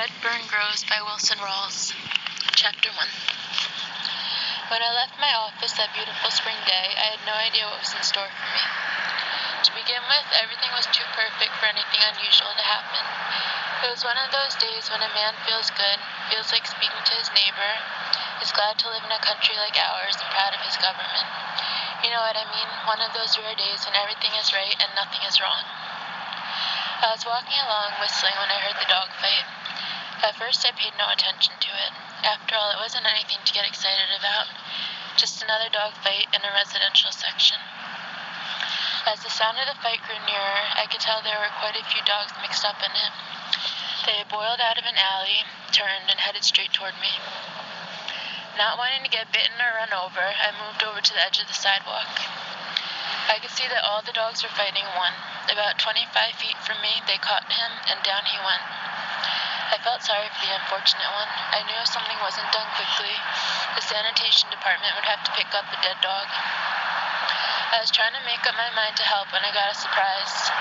Fern Chapter 1. When I left my office that beautiful spring day, I had no idea what was in store for me. To begin with, everything was too perfect for anything unusual to happen. It was one of those days when a man feels good, feels like speaking to his neighbor, is glad to live in a country like ours and proud of his government. You know what I mean? One of those rare days when everything is right and nothing is wrong. I was walking along whistling when I heard the dog fight. At first I paid no attention to it. After all, it wasn't anything to get excited about. Just another dog fight in a residential section. As the sound of the fight grew nearer, I could tell there were quite a few dogs mixed up in it. They had boiled out of an alley, turned, and headed straight toward me. Not wanting to get bitten or run over, I moved over to the edge of the sidewalk. I could see that all the dogs were fighting one. About 25 feet from me, they caught him, and down he went. I felt sorry for the unfortunate one. I knew if something wasn't done quickly, the sanitation department would have to pick up the dead dog. I was trying to make up my mind to help when I got a surprise.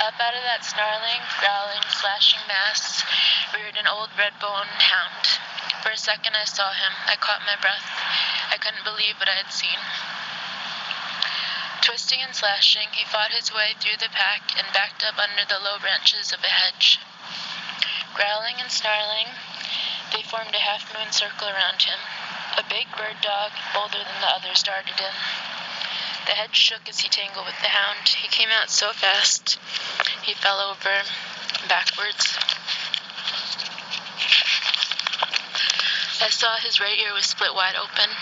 Up out of that snarling, growling, slashing mass reared an old red-boned hound. For a second I saw him. I caught my breath. I couldn't believe what I had seen. Twisting and slashing, he fought his way through the pack and backed up under the low branches of a hedge. Growling and snarling, they formed a half-moon circle around him. A big bird dog, bolder than the others, darted in. The hedge shook as he tangled with the hound. He came out so fast, he fell over backwards. I saw his right ear was split wide open.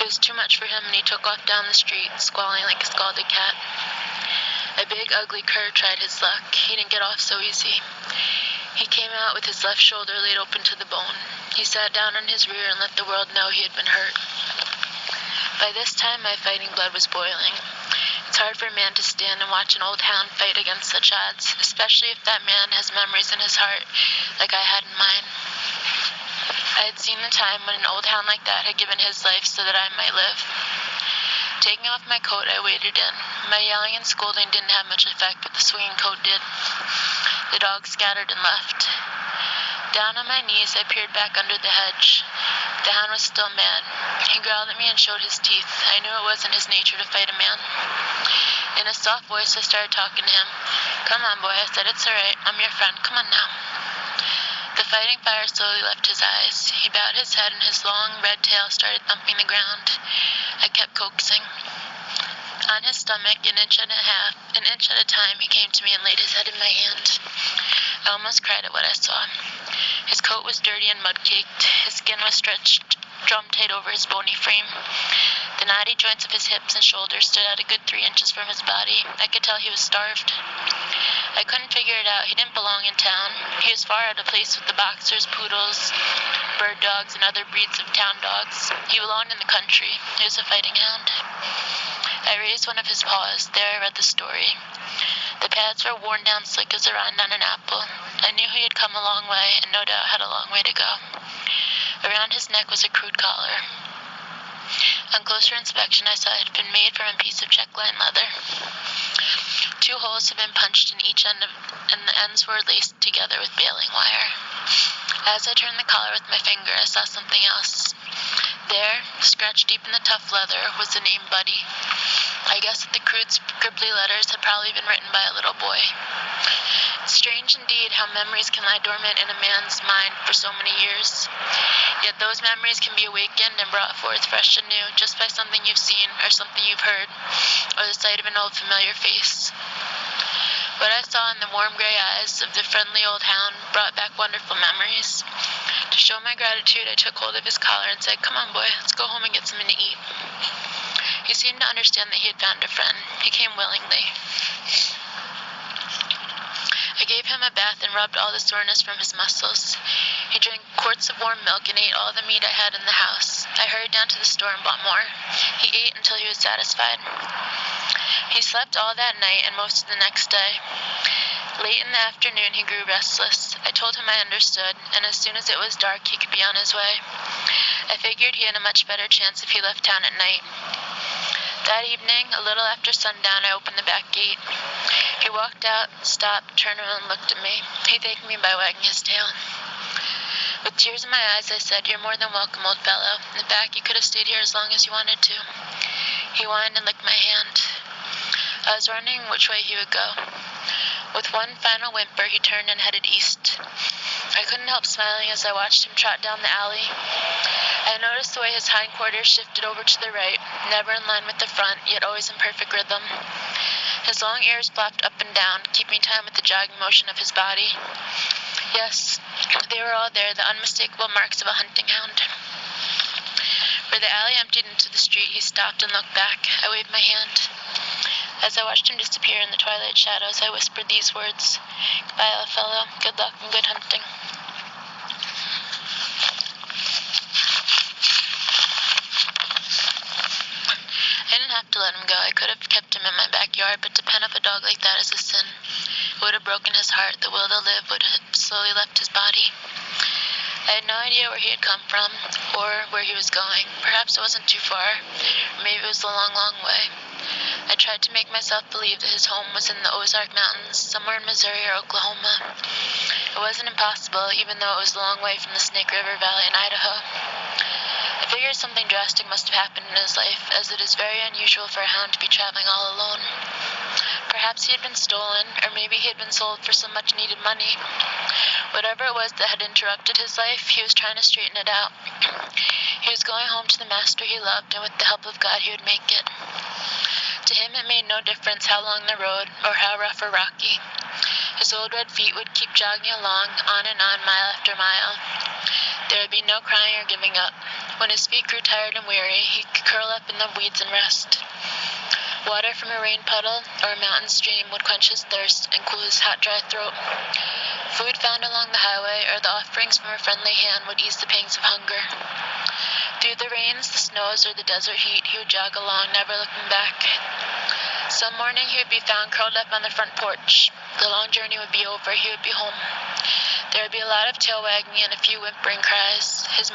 It was too much for him, and he took off down the street, squalling like a scalded cat. A big, ugly cur tried his luck. He didn't get off so easy. He came out with his left shoulder laid open to the bone. He sat down on his rear and let the world know he had been hurt. By this time, my fighting blood was boiling. It's hard for a man to stand and watch an old hound fight against such odds, especially if that man has memories in his heart like I had in mine. I had seen the time when an old hound like that had given his life so that I might live. Taking off my coat, I waded in. My yelling and scolding didn't have much effect, but the swinging coat did. The dogs scattered and left. Down on my knees, I peered back under the hedge. The hound was still mad. He growled at me and showed his teeth. I knew it wasn't his nature to fight a man. In a soft voice, I started talking to him. "Come on, boy," I said. "It's all right. I'm your friend. Come on now." The fighting fire slowly left his eyes. He bowed his head and his long, red tail started thumping the ground. I kept coaxing. On his stomach, an inch at a time, he came to me and laid his head in my hand. I almost cried at what I saw. His coat was dirty and mud-caked. His skin was stretched drum-tight over his bony frame. The knotty joints of his hips and shoulders stood out a good 3 inches from his body. I could tell he was starved. I couldn't figure it out. He didn't belong in town. He was far out of place with the boxers, poodles, bird dogs, and other breeds of town dogs. He belonged in the country. He was a fighting hound. I raised one of his paws. There I read the story. The pads were worn down slick as a rind on an apple. I knew he had come a long way and no doubt had a long way to go. Around his neck was a crude collar. On closer inspection, I saw it had been made from a piece of check-line leather. 2 holes had been punched in each end, and the ends were laced together with baling wire. As I turned the collar with my finger, I saw something else. There, scratched deep in the tough leather, was the name Buddy. I guess that the crude, scribbly letters had probably been written by a little boy. It's strange indeed how memories can lie dormant in a man's mind for so many years. Yet those memories can be awakened and brought forth fresh and new just by something you've seen or something you've heard, or the sight of an old familiar face. What I saw in the warm gray eyes of the friendly old hound brought back wonderful memories. To show my gratitude, I took hold of his collar and said, "Come on, boy, let's go home and get something to eat." He seemed to understand that he had found a friend. He came willingly. I gave him a bath and rubbed all the soreness from his muscles. He drank quarts of warm milk and ate all the meat I had in the house. I hurried down to the store and bought more. He ate until he was satisfied. He slept all that night and most of the next day. Late in the afternoon, he grew restless. I told him I understood, and as soon as it was dark, he could be on his way. I figured he had a much better chance if he left town at night. That evening, a little after sundown, I opened the back gate. He walked out, stopped, turned around, and looked at me. He thanked me by wagging his tail. With tears in my eyes, I said, "You're more than welcome, old fellow. In fact, you could have stayed here as long as you wanted to." He whined and licked my hand. I was wondering which way he would go. With one final whimper, he turned and headed east. I couldn't help smiling as I watched him trot down the alley. I noticed the way his hindquarters shifted over to the right, never in line with the front, yet always in perfect rhythm. His long ears flopped up and down, keeping time with the jogging motion of his body. Yes, they were all there, the unmistakable marks of a hunting hound. Where the alley emptied into the street, he stopped and looked back. I waved my hand. As I watched him disappear in the twilight shadows, I whispered these words, "Goodbye, old fellow. Good luck and good hunting." I didn't have to let him go. I could have kept him in my backyard, but to pen up a dog like that is a sin. It would have broken his heart. The will to live would have slowly left his body. I had no idea where he had come from or where he was going. Perhaps it wasn't too far, or maybe it was a long, long way. I tried to make myself believe that his home was in the Ozark Mountains, somewhere in Missouri or Oklahoma. It wasn't impossible, even though it was a long way from the Snake River Valley in Idaho. I figured something drastic must have happened in his life, as it is very unusual for a hound to be traveling all alone. Perhaps he had been stolen, or maybe he had been sold for some much-needed money. Whatever it was that had interrupted his life, he was trying to straighten it out. He was going home to the master he loved, and with the help of God he would make it. To him it made no difference how long the road, or how rough or rocky. His old red feet would keep jogging along, on and on, mile after mile. There would be no crying or giving up. When his feet grew tired and weary, he could curl up in the weeds and rest. Water from a rain puddle or a mountain stream would quench his thirst and cool his hot, dry throat. Food found along the highway or the offerings from a friendly hand would ease the pangs of hunger. Through the rains, the snows, or the desert heat, he would jog along, never looking back. Some morning he would be found curled up on the front porch. The long journey would be over. He would be home. There would be a lot of tail wagging and a few whimpering cries. His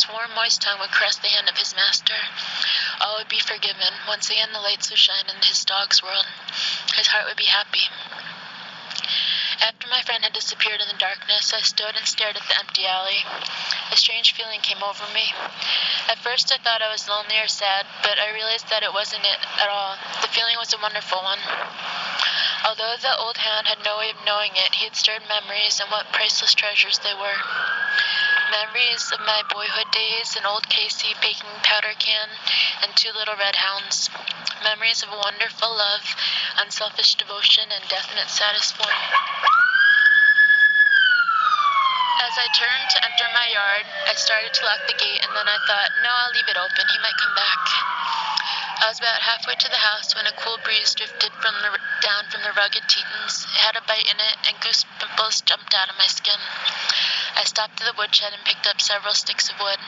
warm, moist tongue would caress the hand of his master. All would be forgiven. Once again the lights would shine in his dog's world. His heart would be happy. After my friend had disappeared in the darkness, I stood and stared at the empty alley. A strange feeling came over me. At first I thought I was lonely or sad, but I realized that it wasn't it at all. The feeling was a wonderful one. Although the old hound had no way of knowing it, he had stirred memories, and what priceless treasures they were. Memories of my boyhood days, an old Casey baking powder can, and 2 little red hounds. Memories of a wonderful love, unselfish devotion, and definite satisfaction. As I turned to enter my yard, I started to lock the gate, and then I thought, no, I'll leave it open. He might come back. I was about halfway to the house when a cool breeze drifted down from the rugged Tetons. It had a bite in it, and goose pimples jumped out of my skin. I stopped at the woodshed and picked up several sticks of wood.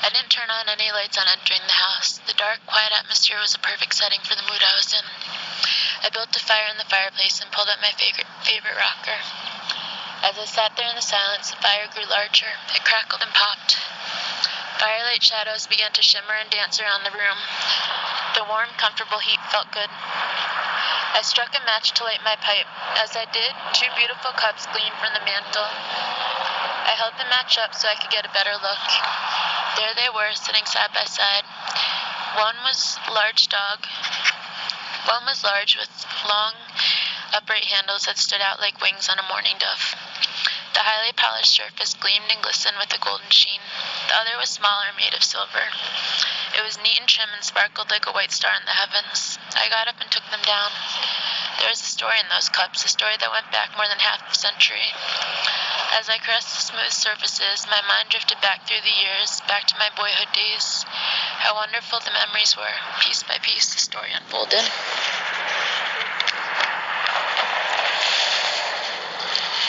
I didn't turn on any lights on entering the house. The dark, quiet atmosphere was a perfect setting for the mood I was in. I built a fire in the fireplace and pulled out my favorite rocker. As I sat there in the silence, the fire grew larger. It crackled and popped. Firelight shadows began to shimmer and dance around the room. The warm, comfortable heat felt good. I struck a match to light my pipe. As I did, 2 beautiful cups gleamed from the mantel. I held the match up so I could get a better look. There they were, sitting side by side. One was large with long, upright handles that stood out like wings on a mourning dove. The highly polished surface gleamed and glistened with a golden sheen. The other was smaller, made of silver. It was neat and trim and sparkled like a white star in the heavens. I got up and took them down. There was a story in those cups, a story that went back more than half a century. As I caressed the smooth surfaces, my mind drifted back through the years, back to my boyhood days. How wonderful the memories were. Piece by piece, the story unfolded.